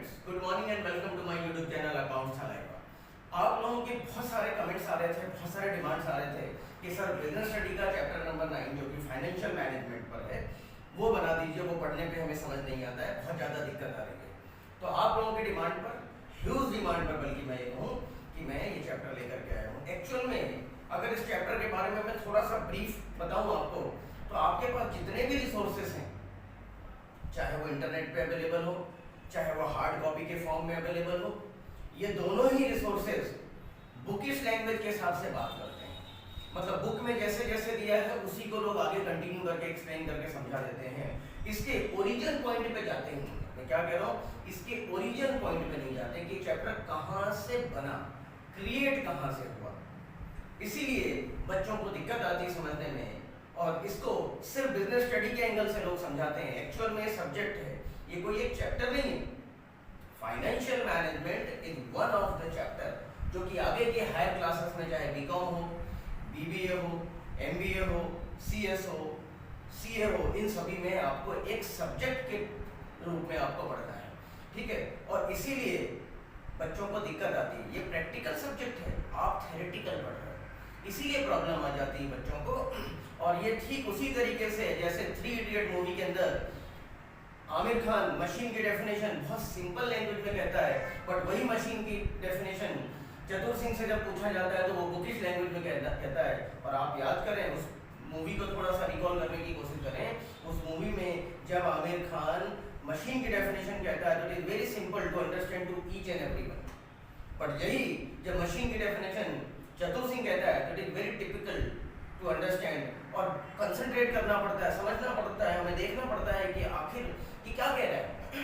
Friends, good morning and welcome to my YouTube channel accounts हालाइवा। आप लोगों के बहुत सारे कमेंट्स आ रहे थे, बहुत सारे डिमांड्स आ रहे थे कि सर बिजनेस स्टडी का चैप्टर नंबर 9 जो कि फाइनेंशियल मैनेजमेंट पर है वो बना दीजिए, वो पढ़ने पे हमें समझ नहीं आता है, बहुत ज़्यादा दिक्कत आ रही है। तो आप लोगों की डिमांड पर, ह्यूज डिमांड पर, बल्कि मैं ये कहूँ कि मैं ये चैप्टर लेकर के आया हूँ। एक्चुअल में अगर इस चैप्टर के बारे में मैं थोड़ा सा ब्रीफ बताऊँ आपको, तो आपके पास जितने भी रिसोर्सेस हैं, चाहे वो इंटरनेट पे अवेलेबल हो, चाहे वो हार्ड कॉपी के फॉर्म में अवेलेबल हो, ये दोनों ही रिसोर्सेज बुकिश लैंग्वेज के हिसाब से बात करते हैं। मतलब बुक में जैसे जैसे दिया है उसी को लोग आगे कंटिन्यू करके एक्सप्लेन करके समझा देते हैं। इसके ओरिजिन पॉइंट पे जाते हैं। मैं क्या कह रहा हूँ, इसके ओरिजिन पॉइंट पे नहीं जाते कि चैप्टर कहाँ से बना, क्रिएट कहाँ से हुआ। इसीलिए बच्चों को दिक्कत आती है समझने में, और इसको सिर्फ बिजनेस स्टडी के एंगल से लोग समझाते हैं। एक्चुअल में सब्जेक्ट है, ये कोई एक चैप्टर नहीं है। Financial management is one of the chapter जो कि आगे के हायर क्लासेस में, चाहे बीकॉम हो, बीबीए हो, एमबीए हो, सीएस हो, सीए हो, इन सभी में आपको एक सब्जेक्ट के रूप में आपको पढ़ना है, ठीक है। और इसीलिए बच्चों को दिक्कत आती है, ये प्रैक्टिकल सब्जेक्ट है, आप थ्योरेटिकल पढ़ रहे हो, इसीलिए प्रॉब्लम आ जाती है बच्चों को। और ये ठीक उसी तरीके से जैसे 3 इडियट मूवी के अंदर आमिर खान मशीन की डेफिनेशन बहुत सिंपल लैंग्वेज में कहता है, बट वही मशीन की डेफिनेशन चतुर सिंह से जब पूछा जाता है तो वो बुकिश लैंग्वेज में कहता है। और आप याद करें, उस मूवी को थोड़ा सा रिकॉल करने की कोशिश करें। उस मूवी में जब आमिर खान मशीन की डेफिनेशन कहता है तो it is very simple to understand to each and everyone, but यही जब मशीन की डेफिनेशन चतुर सिंह कहता है तो it is very typical to understand. और कंसंट्रेट करना पड़ता है, समझना पड़ता है, हमें देखना पड़ता है कि आखिर कि क्या कह रहा है।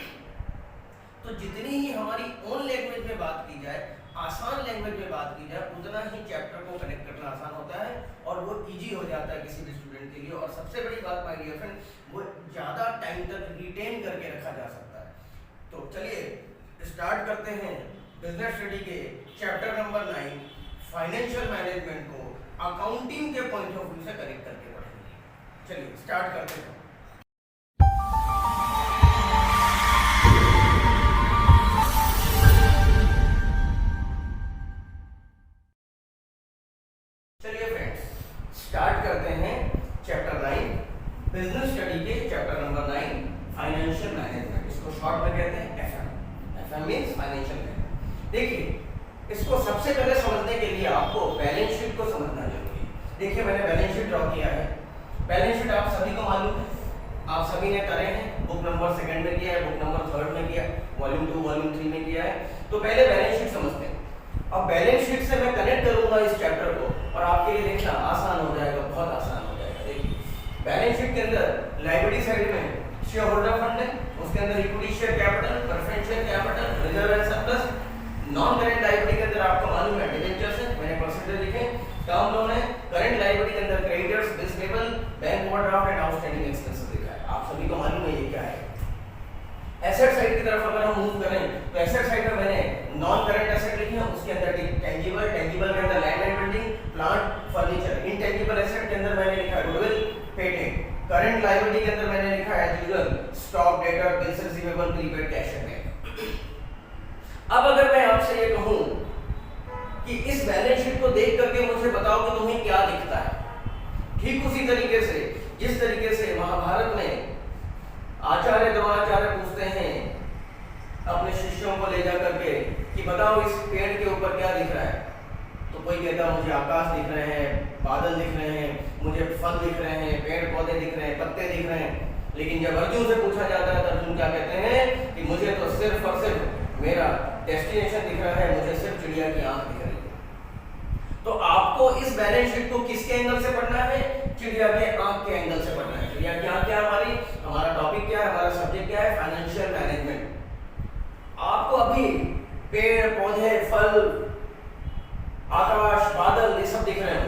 तो जितनी ही हमारी ओन लैंग्वेज में बात की जाए, आसान लैंग्वेज में बात की जाए, उतना ही चैप्टर को कनेक्ट करना आसान होता है और वो इजी हो जाता है किसी भी स्टूडेंट के लिए। और सबसे बड़ी बात माय डियर फ्रेंड, वो ज़्यादा टाइम तक रिटेन करके रखा जा सकता है। तो चलिए स्टार्ट करते हैं बिजनेस स्टडी के चैप्टर नंबर 9 फाइनेंशियल मैनेजमेंट को अकाउंटिंग के पॉइंट ऑफ व्यू से कनेक्ट करके पढ़ेंगे। चलिए स्टार्ट करते हैं। चलिए फ्रेंड्स स्टार्ट करते हैं चैप्टर 9 बिजनेस स्टडी के चैप्टर नंबर 9 फाइनेंशियल मैनेजमेंट। इसको शॉर्ट में कहते हैं FM. FM means financial management. देखिए, इसको सबसे पहले समझने के लिए आपको बैलेंस शीट को समझना जरूरी है। देखिए, मैंने बैलेंस शीट ड्रॉ किया है। बैलेंस शीट आप सभी को मालूम है, आप सभी ने करे हैं। बुक नंबर 2 में किया है, बुक नंबर 3 में किया है, वॉल्यूम 2 वॉल्यूम 3 में किया है। तो पहले बैलेंस शीट समझते हैं। अब बैलेंस शीट से मैं कनेक्ट करूंगा इस चैप्टर को और आपके लिए देखना आसान हो जाएगा, बहुत आसान हो जाएगा। देखिए, बैलेंस शीट के अंदर लायबिलिटी साइड में शेयर होल्डर फंड है, उसके अंदर equity share capital, preference share capital, reserve and surplus. Non current liability के अंदर आपको मालूम है डिबेंचर्स है, मैंने परसेंटेज लिखे, टर्म लोन है। करेंट लायबिलिटी के अंदर creditors, bills payable, bank overdraft and outstanding expenses लिखा है। आप सभी को मालूम है ये क्या है। एसेट साइड की तरफ अगर हम मूव करें तो एसेट साइड में मैंने नॉन करंट एसेट लिखे हैं, उसके अंदर टेंजिबल, टेंजिबल के अंदर land and building, plant, furniture. Intangible asset के अंदर मैंने लिखा है गुडविल, पेटेंट। करंट लायबिलिटी के अंदर मैंने लिखा है as usual stock, debtor, bills receivable, prepaid, cash and bank. अब अगर मैं आपसे ये कहूं कि इस बैलेंस शीट को देख करके मुझे बताओ कि तुम्हें क्या दिखता है, ठीक उसी तरीके से जिस तरीके से महाभारत में आचार्य द्रोणाचार्य पूछते हैं अपने शिष्यों को ले जा करके कि बताओ इस पेड़ के ऊपर क्या दिख रहा है। तो कोई कहता मुझे आकाश दिख रहे हैं, बादल दिख रहे हैं, मुझे फल दिख रहे हैं, पेड़ पौधे दिख रहे हैं, पत्ते दिख रहे हैं। लेकिन जब अर्जुन से पूछा जाता है तो अर्जुन क्या कहते हैं कि मुझे तो सिर्फ और सिर्फ मेरा डेस्टिनेशन दिख रहा है, मुझे सिर्फ चिड़िया की आंख दिख रही है। तो आपको इस बैलेंस शीट को किसके एंगल से पढ़ना है? चिड़िया के आंख के एंगल से पढ़ना है। चिड़िया की आंख क्या है? हमारा टॉपिक क्या है, हमारा सब्जेक्ट क्या है? Financial management. आपको अभी पेड़ पौधे, फल, आकाश, बादल ये सब दिख रहे हैं,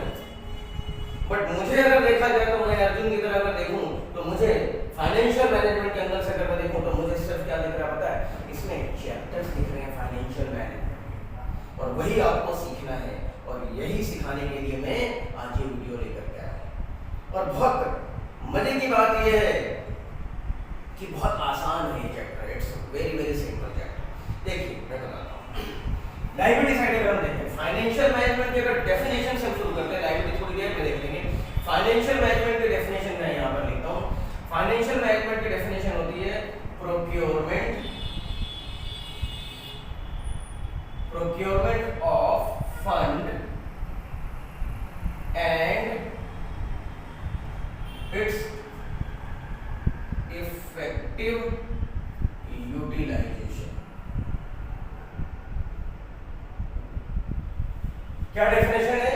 बट मुझे अगर देखा जाए तो मैं अर्जुन की तरह अगर देखूं तो मुझे फाइनेंशियल मैनेजमेंट के अंदर से अगर मैं देखूं तो मुझे सिर्फ क्या दिख रहा पता है? इसमें चैप्टर्स दिख रहे हैं फाइनेंशियल मैनेजमेंट, और वही आपको सीखना है। और यही सिखाने के लिए मैं आज ये वीडियो लेकर के आया। और बहुत मजे की बात यह है कि बहुत आसान है ये chapter, it's very very simple chapter. मैं बताता हूँ। लायबिलिटी साइड अगर हम देखें, फाइनेंशियल मैनेजमेंट की अगर डेफिनेशन से शुरू करते हैं, लायबिलिटी थोड़ी देर में देख लेंगे। फाइनेंशियल मैनेजमेंट की डेफिनेशन मैं यहाँ पर लिखता हूँ। फाइनेंशियल मैनेजमेंट की डेफिनेशन होती है procurement of fund and its effective utilisation. क्या डेफिनेशन है?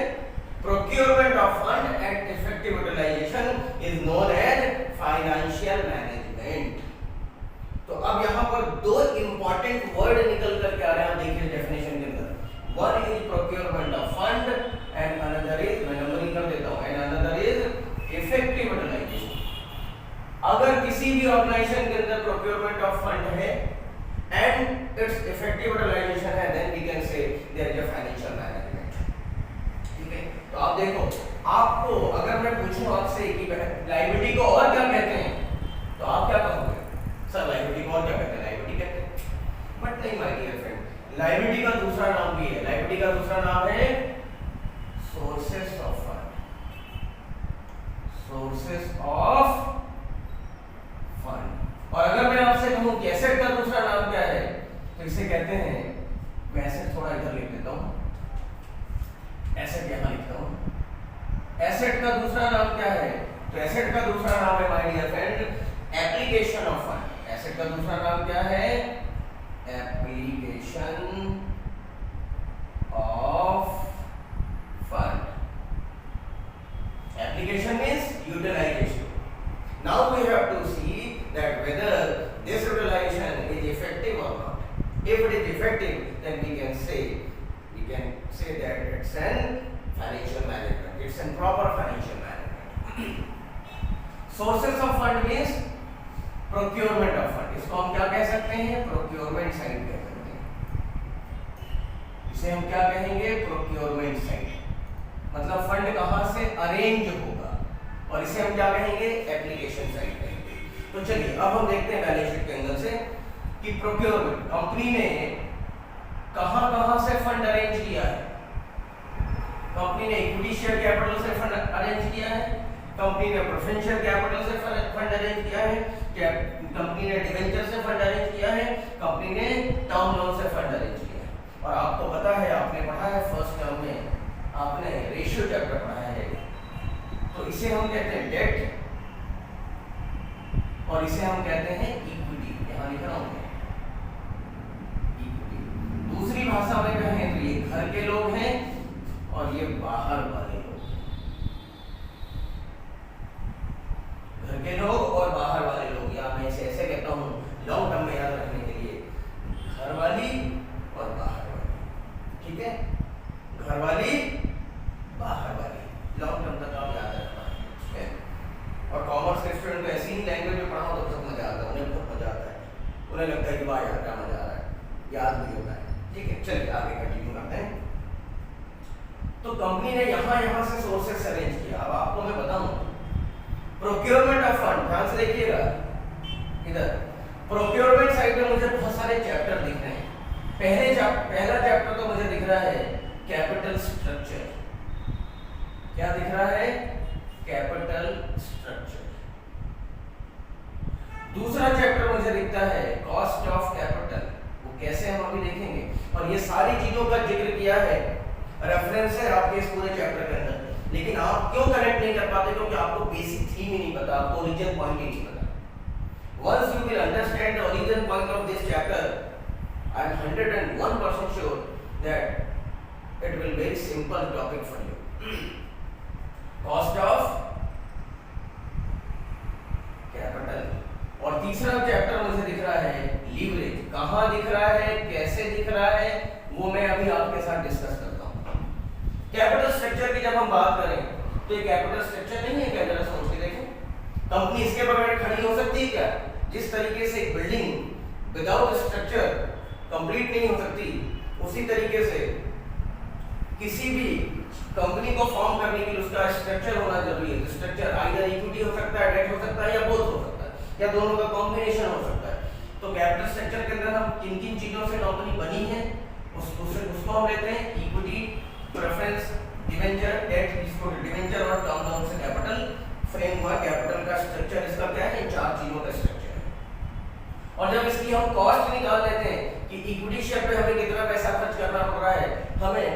Procurement of fund and effective utilisation is known as financial management. तो अब यहां पर दो इंपॉर्टेंट वर्ड निकल करके आ रहे हैं, आप देखिए डेफिनेशन के अंदर। One is procurement of fund and another is, मैं नंबरिंग कर देता हूं, and another is effective utilisation. अगर किसी भी ऑर्गेनाइजेशन के अंदर प्रोक्योरमेंट ऑफ फंड है एंड इट्स इफेक्टिव यूटिलाइजेशन है, then we can say there is a financial management. ठीक है, तो आप देखो, आपको अगर मैं पूछूं आपसे कि लायबिलिटी को और क्या कहते हैं, तो आप क्या कहोगे? सर लायबिलिटी को और क्या कहते हैं? लायबिलिटी कहते हैं। बट नहीं माय डियर फ्रेंड, लायबिलिटी का दूसरा नाम भी है। लायबिलिटी का दूसरा नाम है sources of fund. Sources of fund. और अगर मैं आपसे कहूं कि एसेट का दूसरा नाम क्या है, तो इसे कहते हैं, मैं एसेट थोड़ा इधर लिख देता हूं, एसेट यहां लिखता हूं। एसेट का दूसरा नाम क्या है? तो एसेट का दूसरा नाम है my dear friend application of fund. Asset का दूसरा नाम क्या है? Application of fund. Application means utilisation. Now we have to see that whether this utilization is effective or not. If it is effective, then we can say that it's an financial management. It's a proper financial management. Sources of fund means procurement of fund. इसको हम क्या कह सकते हैं? Procurement side कह सकते हैं। इसे हम क्या कहेंगे? Procurement side। मतलब फंड कहाँ से अरेंज होगा, और इसे हम क्या कहेंगे? एप्लीकेशन साइड कहेंगे। तो चलिए अब हम देखते हैं बैलेंस शीट के एंगल से कि प्रोक्योरमेंट कंपनी ने कहां से फंड अरेंज किया है। कंपनी ने इक्विटी शेयर कैपिटल से फंड अरेंज किया है, कंपनी ने प्रेफरेंशियल कैपिटल से फंड अरेंज किया है, कंपनी ने डिवेंचर से फंड अरेंज किया है, कंपनी ने टर्म लोन से फंड अरेंज किया है। और आपको पता है, आपने पढ़ा है फर्स्ट टर्म में, आपने रेशियो चैप्टर पढ़ा है, तो इसे हम कहते हैं डेट और इसे हम कहते हैं इक्विटी। यहां लिख रहा हूं इक्विटी। दूसरी भाषा में कहें तो ये घर के लोग हैं और ये बाहर वाले लोग। घर के लोग और बाहर वाले लोग, या मैं इसे ऐसे कहता हूं लॉन्ग टर्म में याद रखने के लिए, घर वाली और बाहर वाली। ठीक है, घर वाली बाहर वाली, लॉन्ग टर्म तक आप याद रखना है। और कॉमर्स के स्टूडेंट को ऐसी ही लैंग्वेज में पढ़ाओ तो सब मजा आता है, उन्हें बहुत मजा आता है, उन्हें लगता है कि वाह यार क्या मजा आ रहा है, याद भी होता है। ठीक है, चलिए आगे कंटिन्यू करते हैं। तो कंपनी ने यहाँ से सोर्सेस अरेंज किया। अब आपको मैं बताऊं, प्रोक्योरमेंट ऑफ फंड, ध्यान से देखिएगा इधर, प्रोक्योरमेंट साइड में मुझे बहुत सारे चैप्टर दिख रहे हैं। पहला चैप्टर तो मुझे दिख रहा है कैपिटल स्ट्रक्चर। क्या दिख रहा है? Capital structure. दूसरा चैप्टर मुझे दिखता है कॉस्ट ऑफ कैपिटल, वो कैसे हम अभी देखेंगे। और ये सारी चीजों का जिक्र किया है, रेफरेंस है आपके इस पूरे चैप्टर के अंदर, लेकिन आप क्यों कनेक्ट नहीं कर पाते? क्योंकि आपको बेसिक थीम ही नहीं पता, आपको ओरिजिन पॉइंट ही नहीं पता। Once you will understand the origin point of this chapter, I am 101% sure that it will very simple topic for you. Cost of capital. और तीसरा चैप्टर मुझे दिख रहा है लीवरेज। कहां दिख रहा है, कैसे दिख रहा है, वो मैं अभी आपके साथ डिस्कस करता हूं। कैपिटल स्ट्रक्चर की जब हम बात करें तो ये कैपिटल स्ट्रक्चर नहीं है क्या? जरा सोच के देखें, कंपनी इसके बगैर खड़ी हो सकती है क्या? जिस तरीके से एक बिल्डिंग विदाउट स्ट्रक्चर कंप्लीट नहीं हो सकती, उसी तरीके से किसी भी कंपनी को फॉर्म करने के लिए उसका स्ट्रक्चर होना जरूरी है। स्ट्रक्चर आइदर इक्विटी हो सकता है, डेट हो सकता है, या बोथ हो सकता है, या दोनों का कॉम्बिनेशन हो सकता है। तो तो कैपिटल स्ट्रक्चर के अंदर हम किन किन चीजों से कंपनी बनी है उसको हम लेते हैं, इक्विटी, प्रेफरेंस, डिवेंचर, डेट, इसको डिवेंचर और टर्म लोन से कैपिटल फ्रेम हुआ। कैपिटल का स्ट्रक्चर इसका क्या है, इन चार चीजों का स्ट्रक्चर है। और जब इसकी हम कॉस्ट निकाल लेते हैं कि इक्विटी शेयर पे हमें कितना पैसा खर्च करना पड़ रहा है, हमें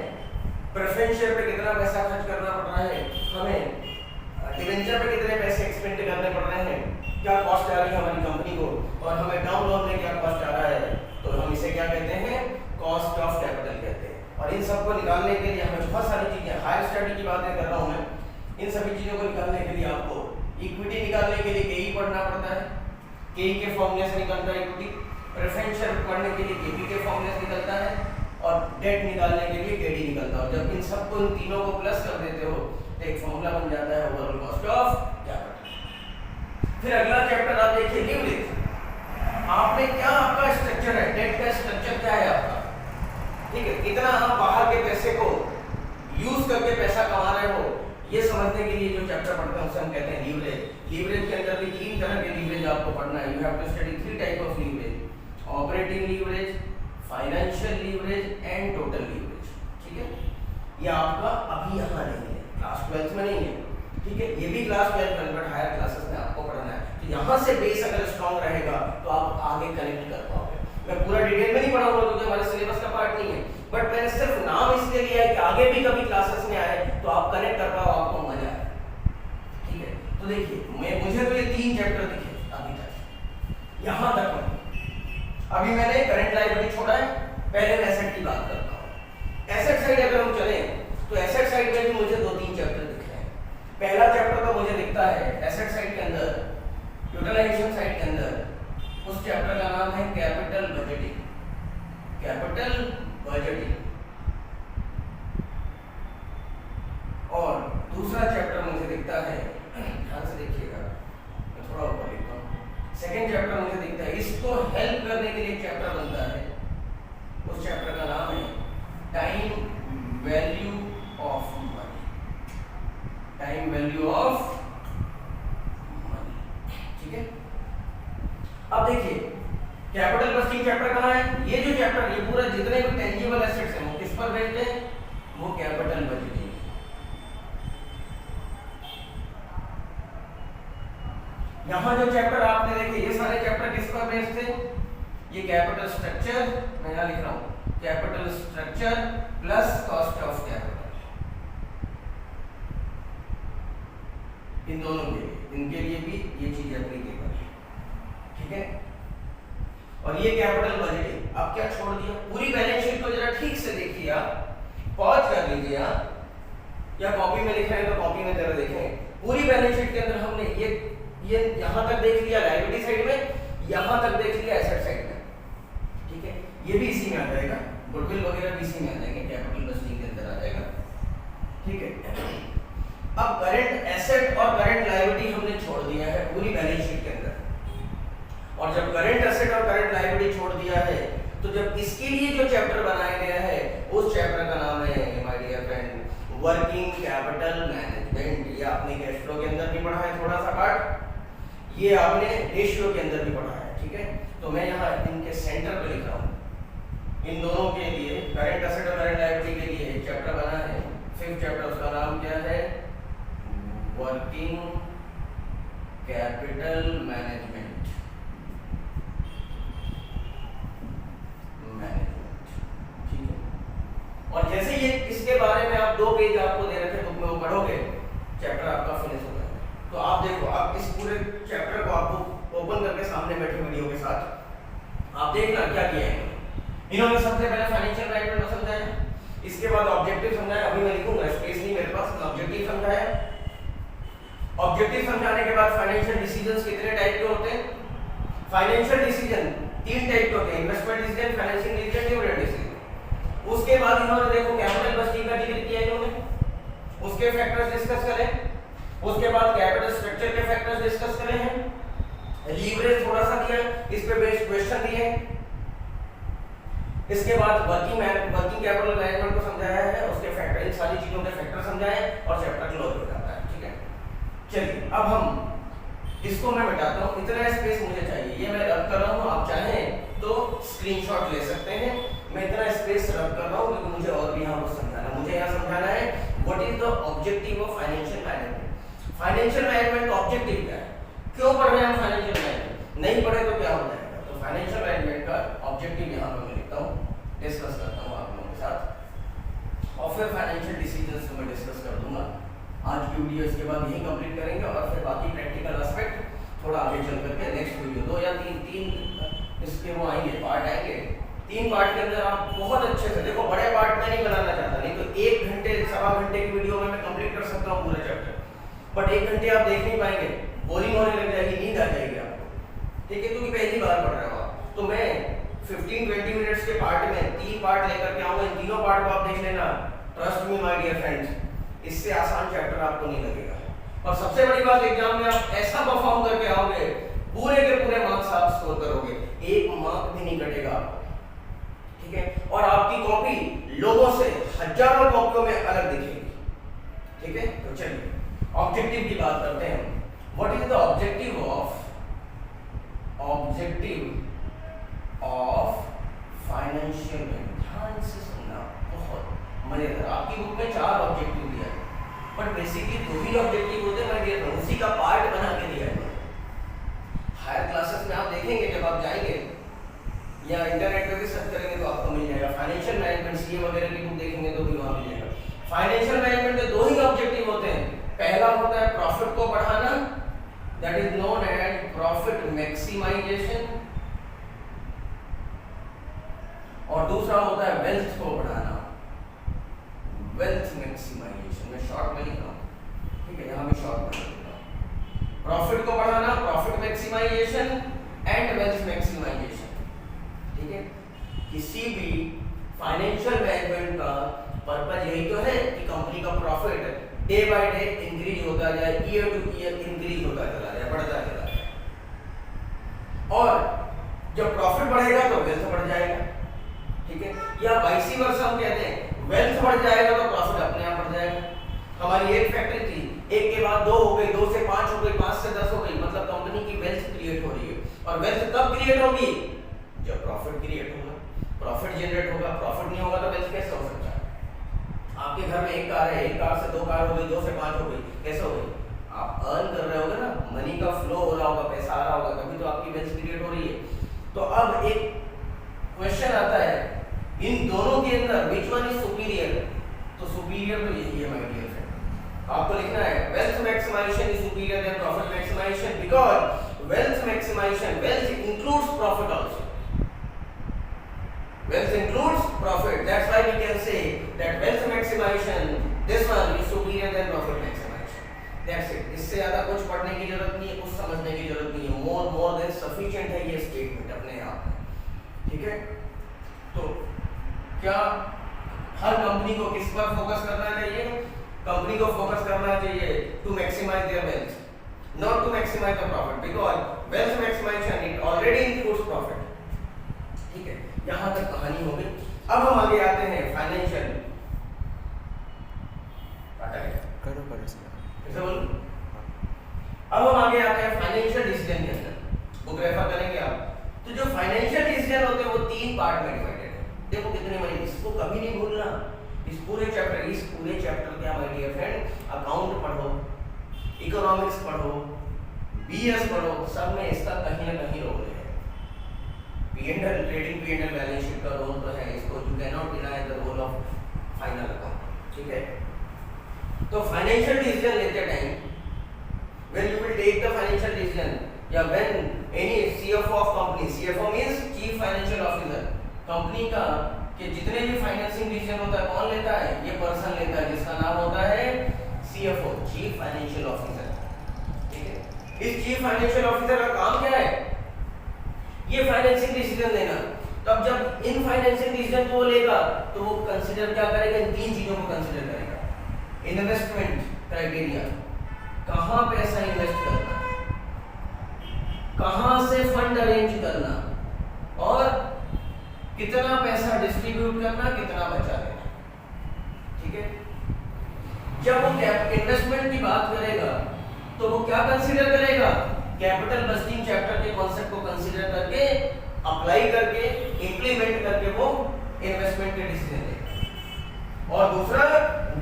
प्रेफरेंस शेयर पे कितना पैसा खर्च करना पड़ रहा है, हमें डिवेंचर पे कितने पैसे एक्सपेंड करने पड़ रहे हैं, क्या कॉस्ट आ रही है हमारी कंपनी को, और हमें टर्म लोन में क्या कॉस्ट आ रहा है, तो हम इसे क्या कहते हैं, कॉस्ट ऑफ कैपिटल कहते हैं। और इन सबको निकालने के लिए हमें बहुत सारी चीजें, हायर स्टडी की बातें कर रहा हूं मैं, इन सभी चीजों को निकालने के लिए आपको इक्विटी निकालने के लिए केई पढ़ना पड़ता है, केई के फॉर्मूले से निकलता है इक्विटी, प्रेफरेंस शेयर पढ़ने के लिए केपी के फॉर्मूले से निकलता है, और डेट निकालने के लिए केडी निकलता है। जब इन सबको, इन तीनों को प्लस कर देते हो तो एक फॉर्मूला बन जाता है ओवरऑल कॉस्ट ऑफ कैपिटल। फिर अगला चैप्टर आप देखिए, लीवरेज। आपने क्या, आपका स्ट्रक्चर है, डेट का स्ट्रक्चर क्या है आपका, ठीक है, कितना आप बाहर के पैसे को यूज करके पैसा कमा रहे हो, ये समझने के लिए जो चैप्टर पढ़ते हैं उसे हम कहते हैं लीवरेज। लीवरेज के अंदर भी तीन तरह के लीवरेज आपको पढ़ना है। You have to study three type of leverage, operating leverage, financial leverage and total leverage, ठीक है। ये आपका अभी यहाँ नहीं है, क्लास 12 में नहीं है, ठीक है, ये भी क्लास 12 में, बट हायर क्लासेस में आपको पढ़ना है। तो यहाँ से बेस अगर स्ट्रॉन्ग रहेगा तो आप आगे कनेक्ट कर पाओगे। मैं पूरा डिटेल में नहीं पढ़ाऊंगा क्योंकि हमारे सिलेबस का पार्ट नहीं है, बट मैंने सिर्फ नाम इसलिए लिया है कि आगे भी कभी क्लासेस में आए तो आप कनेक्ट कर पाओ, आपको मजा आए, ठीक है। तो देखिए, मुझे तो ये तीन चैप्टर दिखे अभी तक, यहाँ तक अभी मैंने करंट लायबिलिटी छोड़ा है, पहले मैं एसेट की बात करता हूँ। एसेट साइड अगर हम चले तो एसेट साइड में भी मुझे दो तीन चैप्टर दिख रहे हैं। पहला चैप्टर तो मुझे दिखता है एसेट साइड के अंदर, यूटिलाइजेशन साइड के अंदर, उस चैप्टर का नाम है कैपिटल बजटिंग, कैपिटल बजटिंग। और दूसरा चैप्टर मुझे दिखता है, ध्यान से देखिएगा, मैं थोड़ा ऊपर लिखता हूँ, सेकेंड चैप्टर मुझे दिखता है, इसको हेल्प करने के लिए चैप्टर बनता है, उस चैप्टर का नाम है time value of money, time value of money, ठीक है। अब देखिए, कैपिटल बजटिंग चैप्टर कहाँ है, ये जो चैप्टर, ये पूरा जितने भी टेंजिबल एसेट्स हैं वो किस पर बेस्ड है, वो कैपिटल बजटिंग। यहाँ जो चैप्टर आपने देखे, ये सारे चैप्टर किस पर बेस्ड थे, ये कैपिटल स्ट्रक्चर, मैं यहाँ लिख रहा हूँ capital structure plus cost of capital, इन दोनों के लिए, इनके लिए भी ये चीज एप्लीकेबल है, ठीक है। और ये कैपिटल बजटिंग, आप क्या छोड़ दिया, पूरी बैलेंस शीट को जरा ठीक से देखिए, आप पॉज कर लीजिए, आप या कॉपी में लिख रहे हैं तो कॉपी में जरा देखें। पूरी बैलेंस शीट के अंदर हमने ये यहाँ तक देख लिया लायबिलिटी साइड में, यहाँ तक देख लिया एसेट साइड में, ठीक है, ये भी इसी में आ जाएगा, गुडविल वगैरह भी इसी में आ जाएंगे, कैपिटल बजटिंग के अंदर आ जाएगा, ठीक है। अब करंट एसेट और करंट लायबिलिटी हमने छोड़ दिया है पूरी बैलेंस शीट के अंदर, और जब करंट एसेट और करंट लायबिलिटी छोड़ दिया है तो जब इसके लिए जो चैप्टर बनाया गया है उस चैप्टर का नाम है my dear friend working capital management. ये आपने कैश फ्लो के अंदर भी पढ़ा है थोड़ा सा पार्ट, ये आपने रेशियो के अंदर भी पढ़ा है, ठीक है। तो मैं यहाँ इनके सेंटर पे लिख रहा हूँ, इन दोनों के लिए करंट एसेट और करंट लायबिलिटी के लिए एक चैप्टर बना है, फिफ्थ चैप्टर, उसका नाम क्या है, वर्किंग कैपिटल मैनेजमेंट, ठीक है। और जैसे ये इसके बारे में आप 2 पेज आपको दे रखे बुक में, वो पढ़ोगे चैप्टर आपका फिनिश हो जाएगा। तो आप देखो, आप इस पूरे चैप्टर को आपको ओपन करके सामने बैठे वीडियो के साथ आप देखना क्या किया है इन्होंने। सबसे पहले फाइनेंशियल मैनेजमेंट को समझाया, इसके बाद ऑब्जेक्टिव समझाया, अभी मैं लिखूंगा स्पेस नहीं मेरे पास, ऑब्जेक्टिव समझाया, ऑब्जेक्टिव समझाने के बाद फाइनेंशियल डिसीजंस कितने टाइप के होते हैं, फाइनेंशियल डिसीजन 3 टाइप के होते हैं, investment decision, financing decision, dividend decision. उसके बाद इन्होंने देखो कैपिटल बजटिंग का जिक्र किया इन्होंने, उसके फैक्टर्स डिस्कस करें, उसके बाद कैपिटल स्ट्रक्चर के फैक्टर्स डिस्कस करें हैं, लीवरेज थोड़ा सा दिया, इस पे बेस्ड क्वेश्चन दिए, इसके बाद वर्किंग कैपिटल मैनेजमेंट को समझाया है, उसके फैक्टर, इन सारी चीजों के फैक्टर समझाए और चैप्टर क्लोज हो जाता है, ठीक है। चलिए अब हम इसको मैं मिटाता हूँ, इतना स्पेस मुझे चाहिए, ये मैं रब कर रहा हूँ, आप चाहें तो स्क्रीनशॉट ले सकते हैं। मैं इतना स्पेस रब कर रहा हूँ क्योंकि मुझे और भी यहाँ पर समझाना, मुझे यहाँ समझाना है what is the objective of financial management. Financial management का ऑब्जेक्टिव क्या है, क्यों पढ़ रहे हैं हम फाइनेंशियल मैनेजमेंट, नहीं पढ़े तो क्या हो जाएगा। तो फाइनेंशियल मैनेजमेंट का ऑब्जेक्टिव यहाँ पर मैं लिखता हूँ, डिस्कस करता हूँ आप लोगों के साथ, और फिर फाइनेंशियल डिसीजंस को मैं डिस्कस कर दूंगा। आज की वीडियो इसके बाद यही कंप्लीट करेंगे और फिर बाकी प्रैक्टिकल एस्पेक्ट थोड़ा आगे चल करके नेक्स्ट वीडियो 2 या 3 इसके वो आएंगे, पार्ट आएंगे। 3 पार्ट के अंदर आप बहुत अच्छे से देखो, बड़े पार्ट में नहीं बनाना चाहता, नहीं तो 1 घंटे 1.25 घंटे की वीडियो में मैं कंप्लीट कर सकता हूँ पूरा चैप्टर, बट 1 घंटे आप देख नहीं पाएंगे, बोरिंग होने लग जाएगी, नींद आ जाएगी आपको, ठीक है, क्योंकि पहली बार पढ़ रहे हो आप। तो मैं 15-20 मिनट्स के पार्ट में 3 पार्ट लेकर के आऊंगा, इन तीनों पार्ट को आप देख लेना, trust me my dear friends, इससे आसान चैप्टर आपको नहीं लगेगा। और सबसे बड़ी बात, एग्जाम में आप ऐसा परफॉर्म करके आओगे, पूरे के पूरे मार्क्स आप स्कोर करोगे, 1 मार्क भी नहीं कटेगा आपको, ठीक है। और आपकी कॉपी लोगों से हजारों कॉपियों में अलग दिखेगी, ठीक है। तो चलिए ऑब्जेक्टिव की बात करते हैं। What is the objective of financial management. ध्यान से सुनना, बहुत मजेदार। आपकी बुक में 4 ऑब्जेक्टिव दिया है, बट बेसिकली 2 ही ऑब्जेक्टिव होते हैं, मैं उसी का पार्ट बना के दिया है। हायर क्लासेस में आप देखेंगे, जब आप जाएंगे या इंटरनेट पे भी सर्च करेंगे तो आपको मिल जाएगा। फाइनेंशियल मैनेजमेंट सीए वगैरह की बुक देखेंगे तो भी वहां मिल जाएगा। फाइनेंशियल मैनेजमेंट के 2 ही ऑब्जेक्टिव होते हैं। पहला होता है प्रॉफिट को बढ़ाना, that is known as profit maximisation, और दूसरा होता है वेल्थ को बढ़ाना, वेल्थ मैक्सिमाइजेशन। मैं शॉर्ट में लिख रहा हूं, ठीक है, यहां मैं शॉर्ट में लिख रहा हूं। प्रॉफिट को बढ़ाना, profit maximisation and wealth maximisation, ठीक है। किसी भी फाइनेंशियल मैनेजमेंट का पर्पस यही तो है कि कंपनी का profit day by day increase होता जाए, ईयर टू ईयर इंक्रीज होता चला जाए, बढ़ता चला जाए। और जब प्रॉफिट बढ़ेगा तो वेल्थ बढ़ जाएगा, ठीक है। या वाइस वर्सा हम कहते हैं, वेल्थ बढ़ जाएगा तो प्रॉफिट अपने आप बढ़ जाएगा। हमारी एक फैक्ट्री थी, 1 के बाद 2 हो गई, 2 से 5 हो गई, 5 से 10 हो गई, मतलब कंपनी की वेल्थ क्रिएट हो रही है। और वेल्थ कब क्रिएट होगी, जब प्रॉफिट क्रिएट होगा, प्रॉफिट जनरेट होगा। प्रॉफिट नहीं होगा तो वेल्थ कैसे हो सकता है। आपके घर में 1 कार है, 1 कार से 2 कार हो गई, 2 से 5 हो गई, कैसे हो गई, आप अर्न कर रहे होगे ना, मनी का फ्लो हो रहा होगा, पैसा आ रहा होगा, तभी तो आपकी वेल्थ क्रिएट हो रही है। तो अब एक क्वेश्चन आता है, इन दोनों के अंदर विच वन इज सुपीरियर। तो सुपीरियर तो यही है माय डियर फ्रेंड, आपको लिखना है wealth maximisation is superior than profit maximisation because wealth maximisation, wealth includes profit also, wealth includes profit, that's why we can say that wealth maximization, this one is superior than profit maximization, that's it। इससे ज्यादा कुछ पढ़ने की जरूरत नहीं है, कुछ समझने की जरूरत नहीं है, more than sufficient है ये स्टेटमेंट अपने आप में, ठीक है। तो क्या हर कंपनी को किस पर फोकस करना चाहिए, कंपनी को फोकस करना चाहिए to maximise their wealth, not to maximize the profit, because wealth maximization it already includes profit, ठीक है। यहाँ तक कहानी हो गई। अब हम आगे आते हैं फाइनेंशियल, अब हम आगे आते हैं फाइनेंशियल डिसीजन के अंदर, बुक रेफर करेंगे आप। तो जो फाइनेंशियल डिसीजन होते हैं वो 3 पार्ट में डिवाइडेड है। देखो कितने मजे, इसको कभी नहीं भूलना। इस पूरे चैप्टर क्या माय डियर फ्रेंड, अकाउंट पढ़ो, इकोनॉमिक्स पढ़ो, बीएस पढ़ो, सब में इसका कहीं ना कहीं रोल है। P&L, trading P&L balance sheet का रोल तो है, इसको you can not deny the role of final account, ठीक है। तो फाइनेंशियल डिसीजन लेते time, when you will take the financial decision या when any CFO of company, CFO means chief financial officer, company का कि जितने भी फाइनेंसिंग डिसीजन होता है कौन लेता है, ये पर्सन लेता है जिसका नाम होता है CFO, चीफ फाइनेंशियल ऑफिसर, ठीक है। इस चीफ फाइनेंशियल ऑफिसर का काम क्या है, ये फाइनेंसिंग डिसीजन लेना। तब जब इन फाइनेंसिंग डिसीजन को लेगा तो वो कंसीडर क्या करेगा, इन 3 चीजों को कंसीडर करेगा। इन्वेस्टमेंट क्राइटेरिया, कहां पैसा इन्वेस्ट करना, कहां से फंड अरेंज करना, और कितना पैसा डिस्ट्रीब्यूट करना, कितना बचा देना, ठीक है। जब वो इन्वेस्टमेंट की बात करेगा तो वो क्या कंसीडर करेगा, कैपिटल बस्टिंग चैप्टर के कॉन्सेप्ट को कंसीडर करके, अप्लाई करके, इंप्लीमेंट करके वो इन्वेस्टमेंट के डिसीजन लेगा। और दूसरा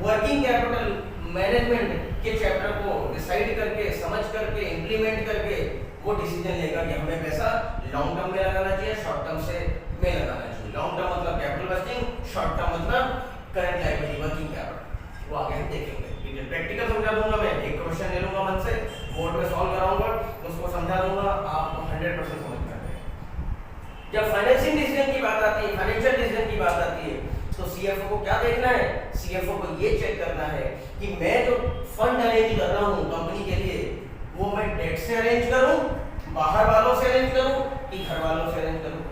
वर्किंग कैपिटल मैनेजमेंट के चैप्टर को डिसाइड करके, समझ करके, इंप्लीमेंट करके वो डिसीजन लेगा कि हमें पैसा लॉन्ग टर्म में लगाना चाहिए, शॉर्ट टर्म से में लगाना चाहिए। लॉन्ग टर्म मतलब कैपिटल बस्टिंग, शॉर्ट टर्म मतलब करंट लायबिलिटी, वर्किंग कैपिटल। वो आगे हम देखेंगे। ठीक है, प्रैक्टिकल समझा दूंगा मैं, एक क्वेश्चन ले लूंगा मन से, बोर्ड में सॉल्व कराऊंगा, उसको समझा दूंगा, आपको 100% समझ में आ जाएगा। जब फाइनेंशियल डिसीजन की बात आती है, फाइनेंशियल डिसीजन की बात आती है, तो सीएफओ को क्या देखना है? सीएफओ को ये चेक करना है कि मैं जो फंड अरेंज कर रहा हूँ कंपनी के लिए, वो मैं डेट से अरेंज करूँ, बाहर वालों से अरेंज करूँ कि घर वालों से अरेंज करूँ?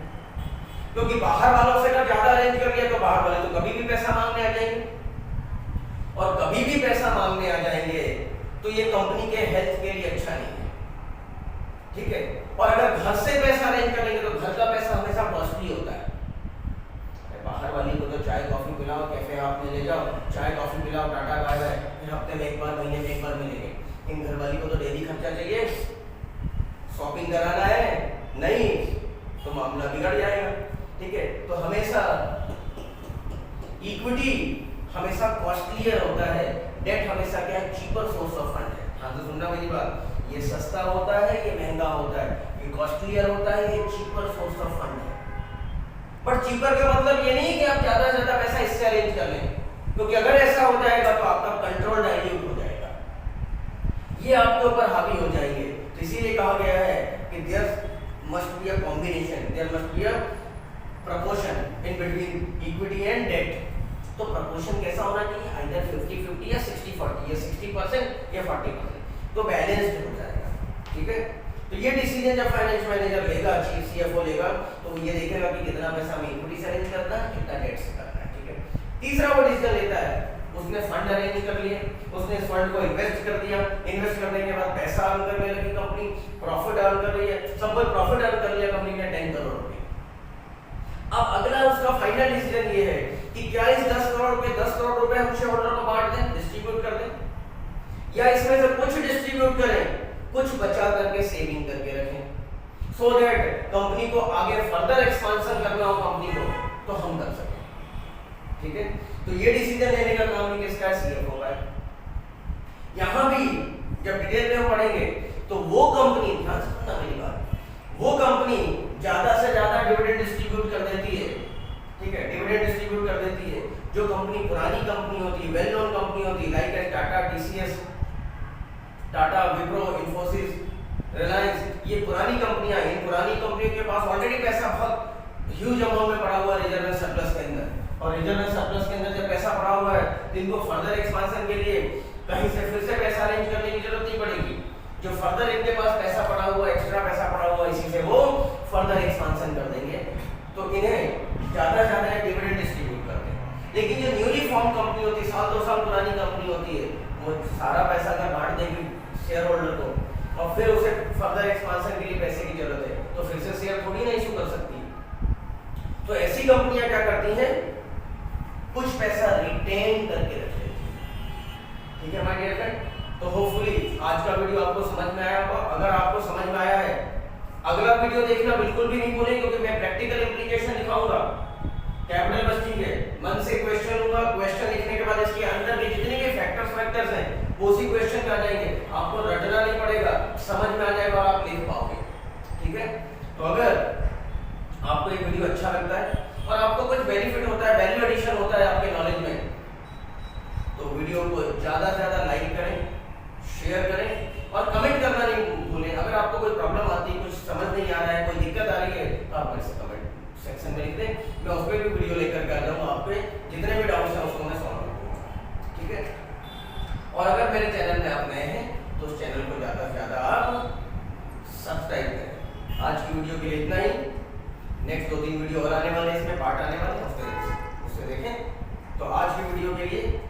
क्योंकि बाहर वालों से अगर ज्यादा अरेंज कर लिया तो बाहर वाले तो कभी भी पैसा मांगने आ जाएंगे, और कभी भी पैसा मांगने आ जाएंगे तो ये कंपनी के हेल्थ के लिए अच्छा नहीं है। ठीक है, और अगर घर से पैसा अरेंज करेंगे तो घर का पैसा हमेशा कॉस्टली होता है। बाहर वाली को तो चाय कॉफी पिलाओ, कैफे आप में ले जाओ, चाय कॉफी पिलाओ, टाटा बाय बाय, फिर हफ्ते में एक बार, महीने में एक बार मिलेंगे। इन घर वाली को तो डेली खर्चा चाहिए, शॉपिंग कराना है, नहीं तो मामला बिगड़ जाएगा। ठीक है, तो हमेशा इक्विटी हमेशा कॉस्टलियर होता है, डेट हमेशा क्या है? चीपर सोर्स ऑफ फंड है। हाँ तो सुनना मेरी बात, ये सस्ता होता है, ये महंगा होता है, ये कॉस्टलियर होता है, ये चीपर सोर्स ऑफ फंड है। बट चीपर का मतलब ये नहीं कि आप ज्यादा से ज्यादा पैसा इससे अरेंज कर लें, क्योंकि अगर ऐसा हो जाएगा तो आपका कंट्रोल डाइल्यूट हो जाएगा, ये आपके ऊपर हावी हो जाएंगे। तो इसीलिए कहा गया है कि there must be a combination, there must be a proportion in between equity and debt। तो proportion कैसा होना चाहिए? either 50-50 या 60-40 या 60% या 40%, तो बैलेंस्ड हो जाएगा। ठीक है, तो ये डिसीजन जब फाइनेंस मैनेजर लेगा, चीफ सीएफओ लेगा, तो ये देखेगा कि कितना पैसा हमें इक्विटी से अरेंज करना है, कितना डेट से करना है। ठीक है, तीसरा वो डिसीजन लेता है, उसने फंड अरेंज कर लिए, उसने इस फंड को इन्वेस्ट कर दिया, इन्वेस्ट करने के बाद पैसा अर्न करने लगी कंपनी, प्रॉफिट अर्न कर रही है, सब प्रॉफिट अर्न कर लिया कंपनी ने 10 करोड़ रुपए। अब अगला उसका फाइनल डिसीजन ये है कि क्या इस 10 करोड़ रुपए हम शेयर होल्डर को बांट दें, डिस्ट्रीब्यूट कर दें, या इसमें से कुछ डिस्ट्रीब्यूट करें, कुछ बचा करके सेविंग करके रखें, सो दैट कंपनी को आगे फर्दर एक्सपांशन करना हो कंपनी को तो हम कर सकें। ठीक है, तो ये डिसीजन लेने का काम भी किसका है? सीएफओ का है। यहां भी जब डिटेल में हम पढ़ेंगे तो वो कंपनी, ध्यान से सुनना मेरी बात, वो कंपनी ज्यादा से ज्यादा डिविडेंड डिस्ट्रीब्यूट कर देती है। ठीक है, डिविडेंड डिस्ट्रीब्यूट कर देती है जो कंपनी पुरानी कंपनी होती है, वेल नोन कंपनी होती है, लाइक टाटा, टीसीएस, टाटा, विप्रो, इन्फोसिस, रिलायंस, ये पुरानी कंपनियां हैं। इन पुरानी कंपनियों के पास ऑलरेडी पैसा बहुत ह्यूज अमाउंट में पड़ा हुआ है रिजर्व एंड सरप्लस के अंदर, और रिजर्व एंड सरप्लस के अंदर जब पैसा पड़ा हुआ है तो इनको फर्दर एक्सपांशन के लिए कहीं से फिर से पैसा अरेंज करने की जरूरत नहीं पड़ेगी। जो फर्दर इनके पास पैसा पड़ा हुआ, एक्स्ट्रा पैसा पड़ा हुआ, इसी से वो फर्दर एक्सपांशन कर देंगे, तो इन्हें ज्यादा ज्यादा डिविडेंड डिस्ट्रीब्यूट कर देंगे। लेकिन जो न्यूली फॉर्म कंपनी होती है, साल 2 साल पुरानी कंपनी होती है, वो सारा पैसा अगर बांट देगी शेयर होल्डर को और फिर उसे फर्दर एक्सपांशन के लिए पैसे की जरूरत है, तो फिर से शेयर थोड़ी ना इशू कर सकती। तो ऐसी कंपनियां क्या करती हैं? कुछ पैसा रिटेन करके रख लेती है। ठीक है माय डियर फ्रेंड, तो होपफुली आज का वीडियो आपको समझ में आया होगा। अगर आपको समझ में आया है, अगला वीडियो देखना बिल्कुल भी नहीं भूलें, क्योंकि मैं प्रैक्टिकल एप्लीकेशन दिखाऊंगा कैपिटल बस्टिंग के। मन से क्वेश्चन लूंगा, क्वेश्चन लिखने के बाद इसके अंदर के जितने भी फैक्टर्स हैं वो उसी क्वेश्चन में आ जाएंगे, आपको रटना नहीं पड़ेगा, समझ में आ जाएगा और आप लिख पाओगे। ठीक है, तो अगर आपको ये वीडियो अच्छा लगता है और आपको कुछ बेनिफिट होता है, वैल्यू एडिशन होता है आपके नॉलेज में, तो वीडियो को ज्यादा से ज्यादा लाइक करें, शेयर करें और कमेंट करना नहीं भूलें। अगर आपको कोई प्रॉब्लम आती है, कुछ समझ नहीं आ रहा है, कोई दिक्कत आ रही है, तो आप मेरे से कमेंट सेक्शन में लिख दें, मैं उस पर भी वीडियो लेकर के आ जाऊंगा। आपके जितने भी डाउट्स हैं उसको मैं सॉल्व करूंगा। ठीक है, और अगर मेरे चैनल में आप नए हैं तो उस चैनल को ज्यादा से ज्यादा आप सब्सक्राइब करें। आज की वीडियो के लिए इतना ही, नेक्स्ट 2-3 वीडियो और आने वाले, इसमें पार्ट आने वाले हैं, उससे देखें। तो आज की वीडियो के लिए